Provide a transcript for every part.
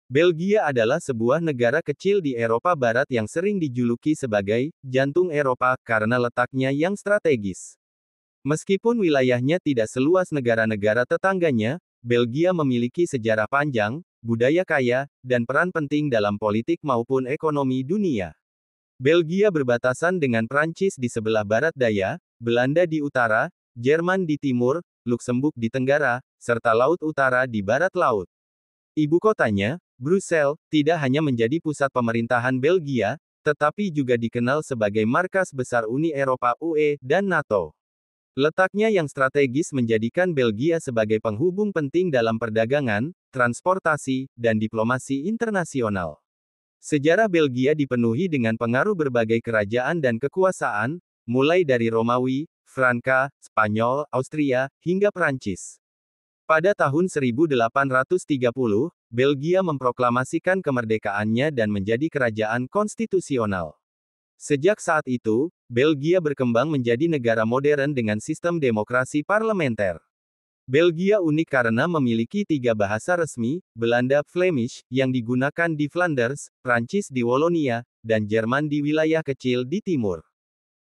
Belgia adalah sebuah negara kecil di Eropa Barat yang sering dijuluki sebagai "jantung Eropa" karena letaknya yang strategis. Meskipun wilayahnya tidak seluas negara-negara tetangganya, Belgia memiliki sejarah panjang, budaya kaya, dan peran penting dalam politik maupun ekonomi dunia. Belgia berbatasan dengan Prancis di sebelah barat daya, Belanda di utara, Jerman di timur, Luksemburg di tenggara, serta Laut Utara di barat laut. Ibu kotanya, Brussels, tidak hanya menjadi pusat pemerintahan Belgia, tetapi juga dikenal sebagai markas besar Uni Eropa (UE) dan NATO. Letaknya yang strategis menjadikan Belgia sebagai penghubung penting dalam perdagangan, transportasi, dan diplomasi internasional. Sejarah Belgia dipenuhi dengan pengaruh berbagai kerajaan dan kekuasaan, mulai dari Romawi, Franka, Spanyol, Austria, hingga Prancis. Pada tahun 1830, Belgia memproklamasikan kemerdekaannya dan menjadi kerajaan konstitusional. Sejak saat itu, Belgia berkembang menjadi negara modern dengan sistem demokrasi parlementer. Belgia unik karena memiliki tiga bahasa resmi, Belanda Flemish, yang digunakan di Flanders, Prancis di Wallonia, dan Jerman di wilayah kecil di timur.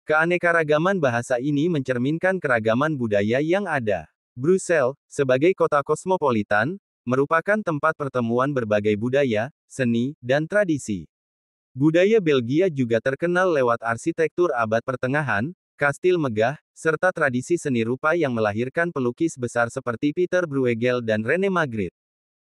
Keanekaragaman bahasa ini mencerminkan keragaman budaya yang ada. Brussels, sebagai kota kosmopolitan, merupakan tempat pertemuan berbagai budaya, seni, dan tradisi. Budaya Belgia juga terkenal lewat arsitektur abad pertengahan, kastil megah, serta tradisi seni rupa yang melahirkan pelukis besar seperti Peter Bruegel dan René Magritte.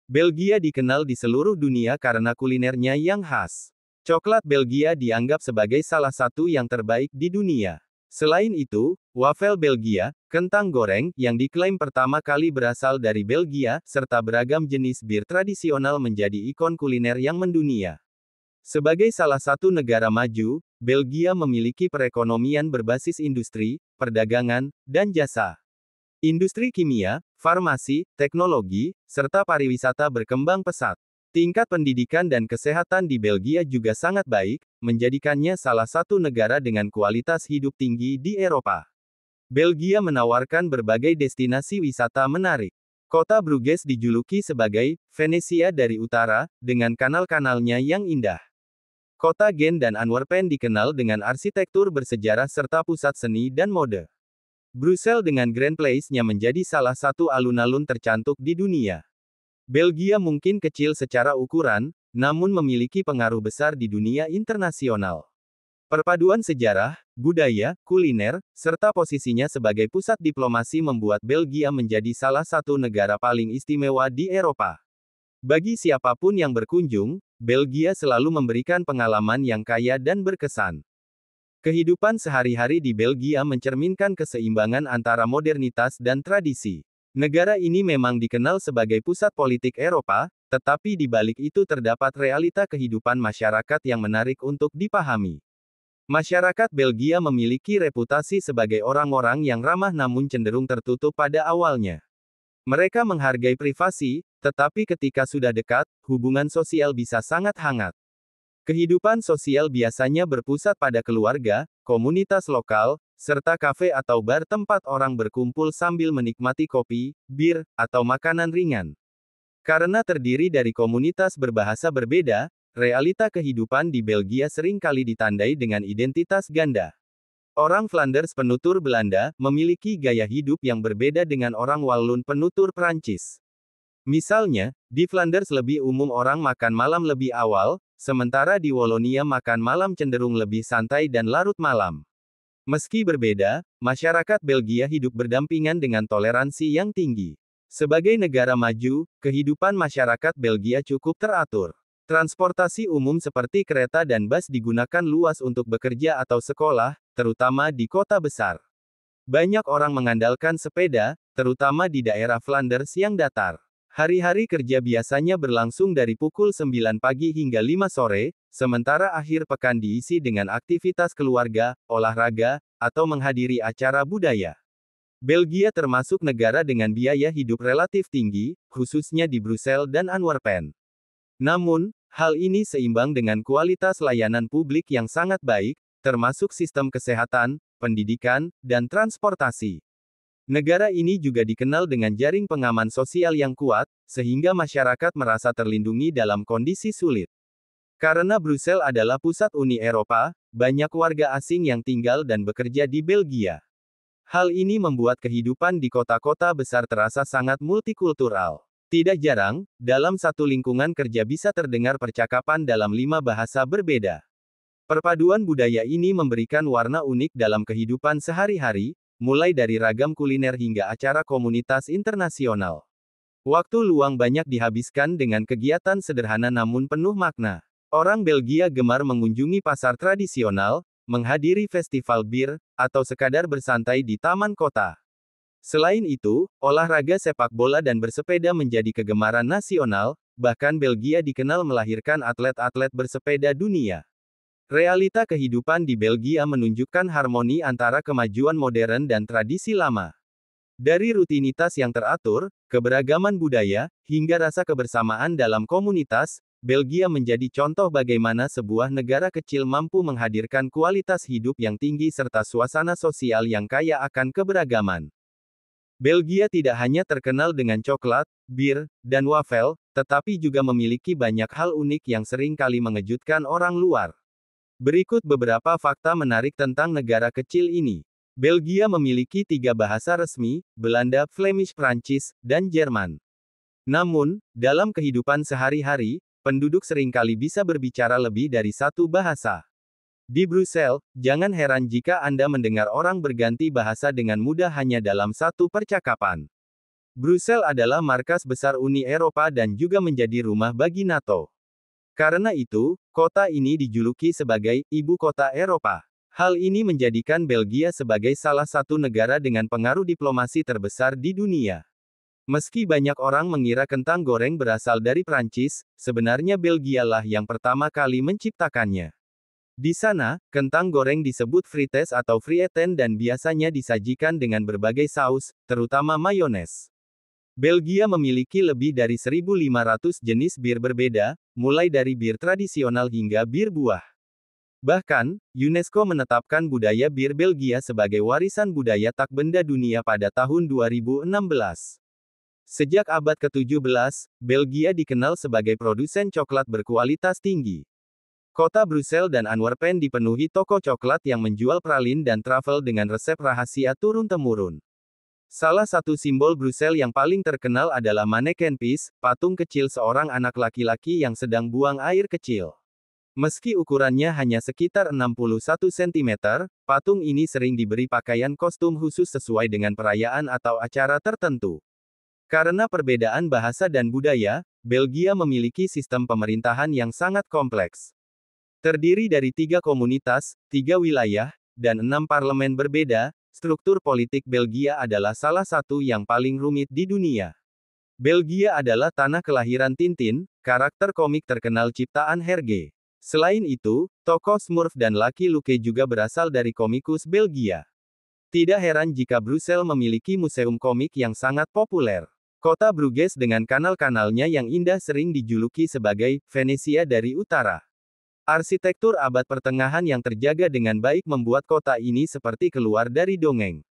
Belgia dikenal di seluruh dunia karena kulinernya yang khas. Coklat Belgia dianggap sebagai salah satu yang terbaik di dunia. Selain itu, wafel Belgia, kentang goreng, yang diklaim pertama kali berasal dari Belgia, serta beragam jenis bir tradisional menjadi ikon kuliner yang mendunia. Sebagai salah satu negara maju, Belgia memiliki perekonomian berbasis industri, perdagangan, dan jasa. Industri kimia, farmasi, teknologi, serta pariwisata berkembang pesat. Tingkat pendidikan dan kesehatan di Belgia juga sangat baik, menjadikannya salah satu negara dengan kualitas hidup tinggi di Eropa. Belgia menawarkan berbagai destinasi wisata menarik. Kota Bruges dijuluki sebagai Venesia dari utara, dengan kanal-kanalnya yang indah. Kota Gent dan Antwerpen dikenal dengan arsitektur bersejarah serta pusat seni dan mode. Brussels dengan Grand Place-nya menjadi salah satu alun-alun tercantik di dunia. Belgia mungkin kecil secara ukuran, namun memiliki pengaruh besar di dunia internasional. Perpaduan sejarah, budaya, kuliner, serta posisinya sebagai pusat diplomasi membuat Belgia menjadi salah satu negara paling istimewa di Eropa. Bagi siapapun yang berkunjung, Belgia selalu memberikan pengalaman yang kaya dan berkesan. Kehidupan sehari-hari di Belgia mencerminkan keseimbangan antara modernitas dan tradisi. Negara ini memang dikenal sebagai pusat politik Eropa, tetapi di balik itu terdapat realita kehidupan masyarakat yang menarik untuk dipahami. Masyarakat Belgia memiliki reputasi sebagai orang-orang yang ramah namun cenderung tertutup pada awalnya. Mereka menghargai privasi, tetapi ketika sudah dekat, hubungan sosial bisa sangat hangat. Kehidupan sosial biasanya berpusat pada keluarga, komunitas lokal, serta kafe atau bar tempat orang berkumpul sambil menikmati kopi, bir, atau makanan ringan. Karena terdiri dari komunitas berbahasa berbeda, realita kehidupan di Belgia seringkali ditandai dengan identitas ganda. Orang Flanders penutur Belanda, memiliki gaya hidup yang berbeda dengan orang Walloon penutur Prancis. Misalnya, di Flanders lebih umum orang makan malam lebih awal, sementara di Wallonia makan malam cenderung lebih santai dan larut malam. Meski berbeda, masyarakat Belgia hidup berdampingan dengan toleransi yang tinggi. Sebagai negara maju, kehidupan masyarakat Belgia cukup teratur. Transportasi umum seperti kereta dan bus digunakan luas untuk bekerja atau sekolah, terutama di kota besar. Banyak orang mengandalkan sepeda, terutama di daerah Flanders yang datar. Hari-hari kerja biasanya berlangsung dari pukul 9 pagi hingga 5 sore, sementara akhir pekan diisi dengan aktivitas keluarga, olahraga, atau menghadiri acara budaya. Belgia termasuk negara dengan biaya hidup relatif tinggi, khususnya di Brussels dan Antwerpen. Namun, hal ini seimbang dengan kualitas layanan publik yang sangat baik, termasuk sistem kesehatan, pendidikan, dan transportasi. Negara ini juga dikenal dengan jaring pengaman sosial yang kuat, sehingga masyarakat merasa terlindungi dalam kondisi sulit. Karena Brussels adalah pusat Uni Eropa, banyak warga asing yang tinggal dan bekerja di Belgia. Hal ini membuat kehidupan di kota-kota besar terasa sangat multikultural. Tidak jarang, dalam satu lingkungan kerja bisa terdengar percakapan dalam 5 bahasa berbeda. Perpaduan budaya ini memberikan warna unik dalam kehidupan sehari-hari, mulai dari ragam kuliner hingga acara komunitas internasional. Waktu luang banyak dihabiskan dengan kegiatan sederhana namun penuh makna. Orang Belgia gemar mengunjungi pasar tradisional, menghadiri festival bir, atau sekadar bersantai di taman kota. Selain itu, olahraga sepak bola dan bersepeda menjadi kegemaran nasional, bahkan Belgia dikenal melahirkan atlet-atlet bersepeda dunia. Realita kehidupan di Belgia menunjukkan harmoni antara kemajuan modern dan tradisi lama. Dari rutinitas yang teratur, keberagaman budaya, hingga rasa kebersamaan dalam komunitas, Belgia menjadi contoh bagaimana sebuah negara kecil mampu menghadirkan kualitas hidup yang tinggi serta suasana sosial yang kaya akan keberagaman. Belgia tidak hanya terkenal dengan coklat, bir, dan wafel, tetapi juga memiliki banyak hal unik yang sering kali mengejutkan orang luar. Berikut beberapa fakta menarik tentang negara kecil ini. Belgia memiliki 3 bahasa resmi, Belanda, Flemish, Prancis, dan Jerman. Namun, dalam kehidupan sehari-hari, penduduk seringkali bisa berbicara lebih dari 1 bahasa. Di Brussels, jangan heran jika Anda mendengar orang berganti bahasa dengan mudah hanya dalam satu percakapan. Brussels adalah markas besar Uni Eropa dan juga menjadi rumah bagi NATO. Karena itu, kota ini dijuluki sebagai ibu kota Eropa. Hal ini menjadikan Belgia sebagai salah satu negara dengan pengaruh diplomasi terbesar di dunia. Meski banyak orang mengira kentang goreng berasal dari Prancis, sebenarnya Belgia lah yang pertama kali menciptakannya. Di sana, kentang goreng disebut frites atau frieten dan biasanya disajikan dengan berbagai saus, terutama mayones. Belgia memiliki lebih dari 1.500 jenis bir berbeda, mulai dari bir tradisional hingga bir buah. Bahkan, UNESCO menetapkan budaya bir Belgia sebagai warisan budaya tak benda dunia pada tahun 2016. Sejak abad ke-17, Belgia dikenal sebagai produsen coklat berkualitas tinggi. Kota Brussels dan Antwerpen dipenuhi toko coklat yang menjual pralin dan trafel dengan resep rahasia turun-temurun. Salah satu simbol Brussels yang paling terkenal adalah maneken pis, patung kecil seorang anak laki-laki yang sedang buang air kecil. Meski ukurannya hanya sekitar 61 cm, patung ini sering diberi pakaian kostum khusus sesuai dengan perayaan atau acara tertentu. Karena perbedaan bahasa dan budaya, Belgia memiliki sistem pemerintahan yang sangat kompleks. Terdiri dari 3 komunitas, 3 wilayah, dan 6 parlemen berbeda. Struktur politik Belgia adalah salah satu yang paling rumit di dunia. Belgia adalah tanah kelahiran Tintin, karakter komik terkenal ciptaan Hergé. Selain itu, tokoh Smurf dan Lucky Luke juga berasal dari komikus Belgia. Tidak heran jika Brussels memiliki museum komik yang sangat populer. Kota Bruges dengan kanal-kanalnya yang indah sering dijuluki sebagai Venesia dari utara. Arsitektur abad pertengahan yang terjaga dengan baik membuat kota ini seperti keluar dari dongeng.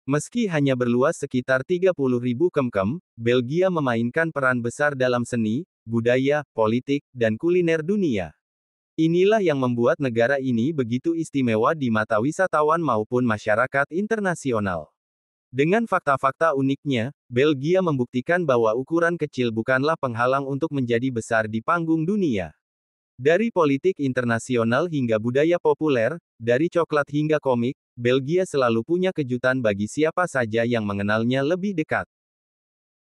Meski hanya berluas sekitar 30.000 km², Belgia memainkan peran besar dalam seni, budaya, politik, dan kuliner dunia. Inilah yang membuat negara ini begitu istimewa di mata wisatawan maupun masyarakat internasional. Dengan fakta-fakta uniknya, Belgia membuktikan bahwa ukuran kecil bukanlah penghalang untuk menjadi besar di panggung dunia. Dari politik internasional hingga budaya populer, dari coklat hingga komik, Belgia selalu punya kejutan bagi siapa saja yang mengenalnya lebih dekat.